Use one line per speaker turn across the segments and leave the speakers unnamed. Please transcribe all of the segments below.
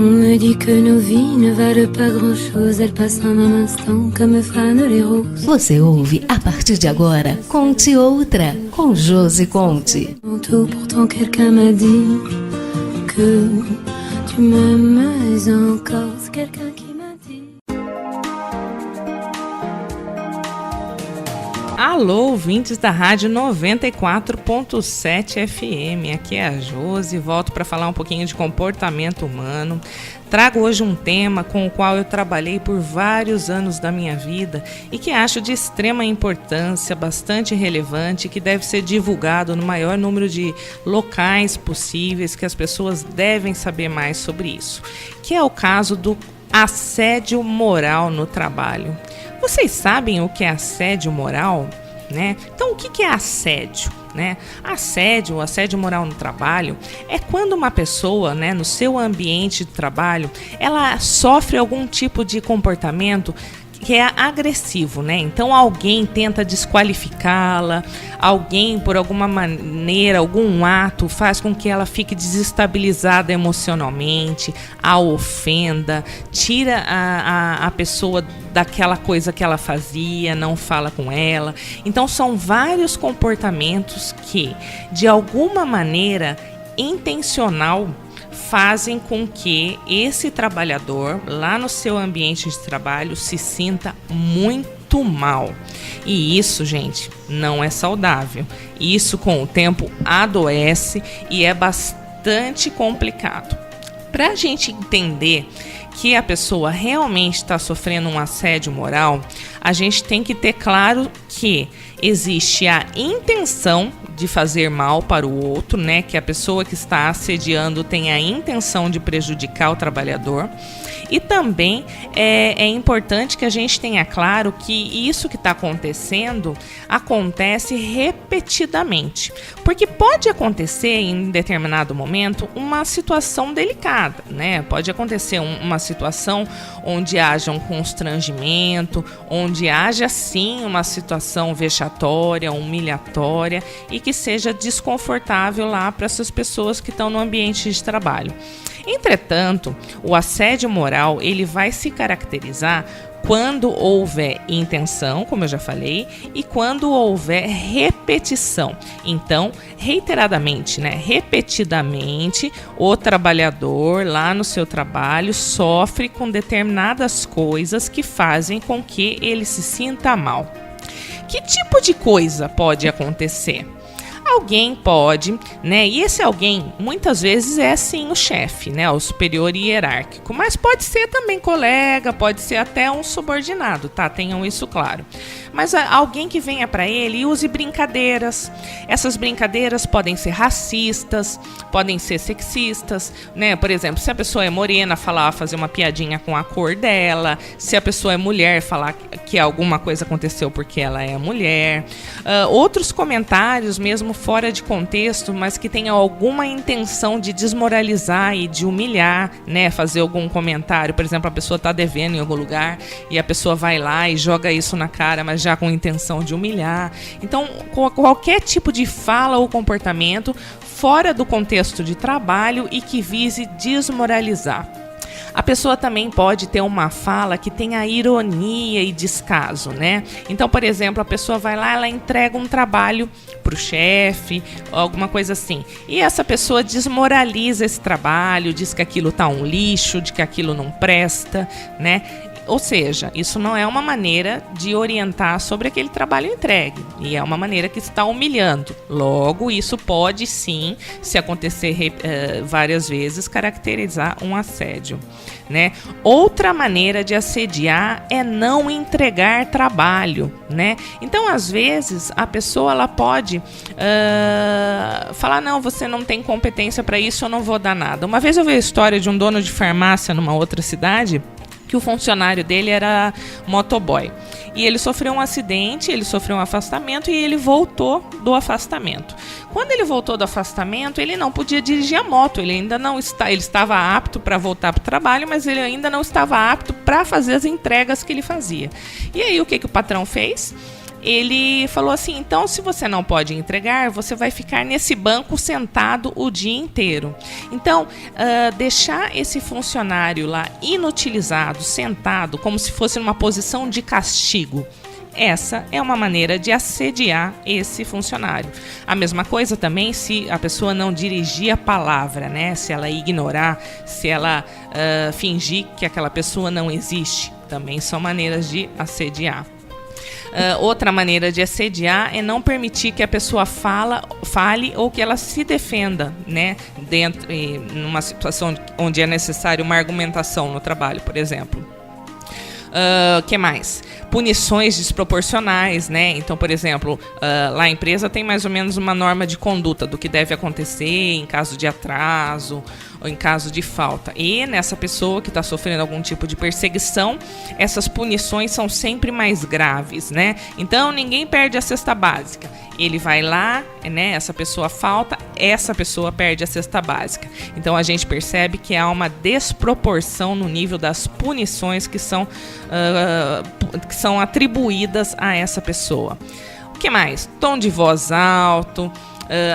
On me dit que nos vies ne valent pas grand-chose, elles passent en un instant comme fanent les roses.
Você ouve a partir de agora Conte Outra, com Josi Conte.
Pourtant quelqu'un m'a dit que tu m'aimes encore, c'est quelqu'un qui m'a dit.
Alô, ouvintes da Rádio 94.7 FM, aqui é a Josi, volto para falar um pouquinho de comportamento humano. Trago hoje um tema com o qual eu trabalhei por vários anos da minha vida e que acho de extrema importância, bastante relevante, que deve ser divulgado no maior número de locais possíveis, que as pessoas devem saber mais sobre isso, que é o caso do assédio moral no trabalho. Vocês sabem o que é assédio moral, né? Então, o que é assédio, né? Assédio moral no trabalho é quando uma pessoa, né, no seu ambiente de trabalho, ela sofre algum tipo de comportamento que é agressivo, né? Então alguém tenta desqualificá-la, alguém por alguma maneira, algum ato faz com que ela fique desestabilizada emocionalmente, a ofenda, tira a pessoa daquela coisa que ela fazia, não fala com ela. Então são vários comportamentos que, de alguma maneira intencional, fazem com que esse trabalhador, lá no seu ambiente de trabalho, se sinta muito mal. E isso, gente, não é saudável. Isso, com o tempo, adoece e é bastante complicado. Para a gente entender que a pessoa realmente está sofrendo um assédio moral, a gente tem que ter claro que existe a intenção de fazer mal para o outro, né? Que a pessoa que está assediando tem a intenção de prejudicar o trabalhador. E também é importante que a gente tenha claro que isso que está acontecendo acontece repetidamente. Porque pode acontecer em determinado momento uma situação delicada, né? Pode acontecer uma situação onde haja um constrangimento, onde haja sim uma situação vexatória, humilhatória e que seja desconfortável lá para essas pessoas que estão no ambiente de trabalho. Entretanto, o assédio moral ele vai se caracterizar quando houver intenção, como eu já falei, e quando houver repetição. Então, reiteradamente, né, repetidamente, o trabalhador lá no seu trabalho sofre com determinadas coisas que fazem com que ele se sinta mal. Que tipo de coisa pode acontecer? Alguém pode, né? E esse alguém, muitas vezes, é sim o chefe, né? O superior hierárquico. Mas pode ser também colega, pode ser até um subordinado, tá? Tenham isso claro. Mas alguém que venha para ele e use brincadeiras. Essas brincadeiras podem ser racistas, podem ser sexistas, né? Por exemplo, se a pessoa é morena, fazer uma piadinha com a cor dela. Se a pessoa é mulher, falar que alguma coisa aconteceu porque ela é mulher. Outros comentários, mesmo fora de contexto, mas que tenham alguma intenção de desmoralizar e de humilhar, né? Fazer algum comentário, por exemplo, a pessoa está devendo em algum lugar e a pessoa vai lá e joga isso na cara, mas já com intenção de humilhar. Então, qualquer tipo de fala ou comportamento fora do contexto de trabalho e que vise desmoralizar. A pessoa também pode ter uma fala que tenha ironia e descaso, né? Então, por exemplo, a pessoa vai lá, ela entrega um trabalho para o chefe, alguma coisa assim. E essa pessoa desmoraliza esse trabalho, diz que aquilo tá um lixo, de que aquilo não presta, né? Ou seja, isso não é uma maneira de orientar sobre aquele trabalho entregue. E é uma maneira que está humilhando. Logo, isso pode sim, se acontecer várias vezes, caracterizar um assédio, né? Outra maneira de assediar é não entregar trabalho, né? Então, às vezes, a pessoa ela pode falar, não, você não tem competência para isso, eu não vou dar nada. Uma vez eu vi a história de um dono de farmácia numa outra cidade, que o funcionário dele era motoboy. E ele sofreu um acidente, ele sofreu um afastamento e ele voltou do afastamento. Quando ele voltou do afastamento, ele não podia dirigir a moto, ele estava apto para voltar para o trabalho, mas ele ainda não estava apto para fazer as entregas que ele fazia. E aí o que o patrão fez? ele falou assim: então, se você não pode entregar, você vai ficar nesse banco sentado o dia inteiro. Então, deixar esse funcionário lá inutilizado, sentado, como se fosse numa posição de castigo, essa é uma maneira de assediar esse funcionário. A mesma coisa também se a pessoa não dirigir a palavra, né? Se ela ignorar, se ela fingir que aquela pessoa não existe, também são maneiras de assediar. Outra maneira de assediar é não permitir que a pessoa fale ou que ela se defenda, né? Numa situação onde é necessário uma argumentação no trabalho, por exemplo. Que mais? Punições desproporcionais, né? Então, por exemplo, lá a empresa tem mais ou menos uma norma de conduta do que deve acontecer em caso de atraso ou em caso de falta. E nessa pessoa que está sofrendo algum tipo de perseguição, essas punições são sempre mais graves, né? Então, ninguém perde a cesta básica. Ele vai lá, né? Essa pessoa falta, essa pessoa perde a cesta básica. Então, a gente percebe que há uma desproporção no nível das punições que são atribuídas a essa pessoa. O que mais? Tom de voz alto,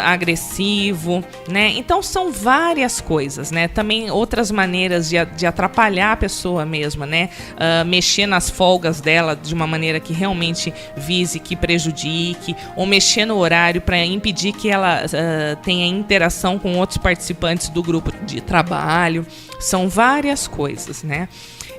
agressivo, né? Então são várias coisas, né? Também outras maneiras de atrapalhar a pessoa mesma, né? Mexer nas folgas dela de uma maneira que realmente vise, que prejudique, ou mexer no horário para impedir que ela tenha interação com outros participantes do grupo de trabalho. São várias coisas, né?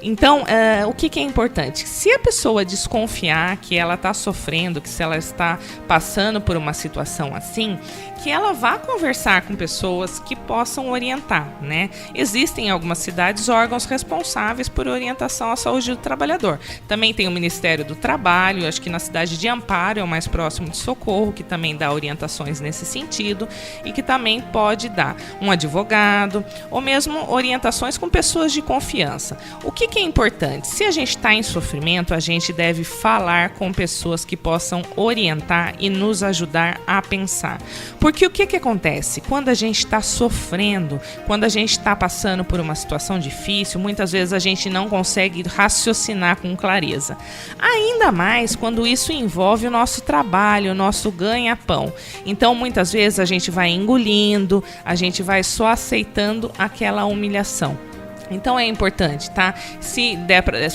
Então, o que é importante? Se a pessoa desconfiar que ela está sofrendo, que se ela está passando por uma situação assim, que ela vá conversar com pessoas que possam orientar, né? Existem em algumas cidades órgãos responsáveis por orientação à saúde do trabalhador. Também tem o Ministério do Trabalho, acho que na cidade de Amparo é o mais próximo de Socorro, que também dá orientações nesse sentido e que também pode dar um advogado ou mesmo orientações com pessoas de confiança. O que é importante? Se a gente está em sofrimento, a gente deve falar com pessoas que possam orientar e nos ajudar a pensar. Porque o que acontece? Quando a gente está sofrendo, quando a gente está passando por uma situação difícil, muitas vezes a gente não consegue raciocinar com clareza. Ainda mais quando isso envolve o nosso trabalho, o nosso ganha-pão. Então, muitas vezes a gente vai engolindo, a gente vai só aceitando aquela humilhação. Então é importante, tá? Se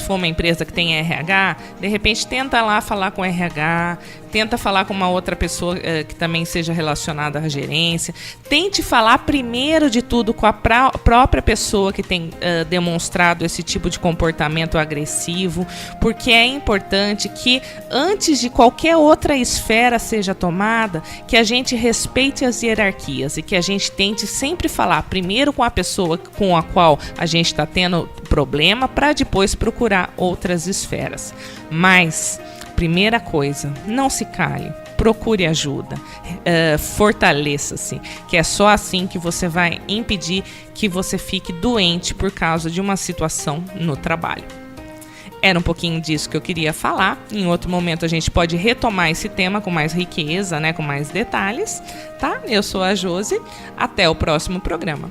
for uma empresa que tem RH, de repente tenta lá falar com o RH, tenta falar com uma outra pessoa que também seja relacionada à gerência. Tente falar primeiro de tudo com a própria pessoa que tem demonstrado esse tipo de comportamento agressivo, porque é importante que antes de qualquer outra esfera seja tomada, que a gente respeite as hierarquias e que a gente tente sempre falar primeiro com a pessoa com a qual a gente está tendo problema para depois procurar outras esferas. Mas, primeira coisa, não se cale, procure ajuda, fortaleça-se, que é só assim que você vai impedir que você fique doente por causa de uma situação no trabalho. Era um pouquinho disso que eu queria falar. Em outro momento a gente pode retomar esse tema com mais riqueza, né, com mais detalhes, tá? Eu sou a Josi, até o próximo programa.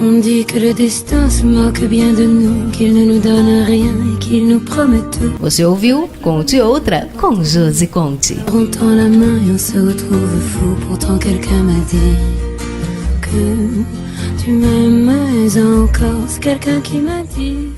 On dit que le destin se moque bien de nous, qu'il ne nous donne rien et qu'il nous promet tout.
Você ouviu Conte Outra com Josi Conte.
On tend la main et on se retrouve fou. Pourtant quelqu'un m'a dit que tu m'aimes encore. C'est quelqu'un qui m'a dit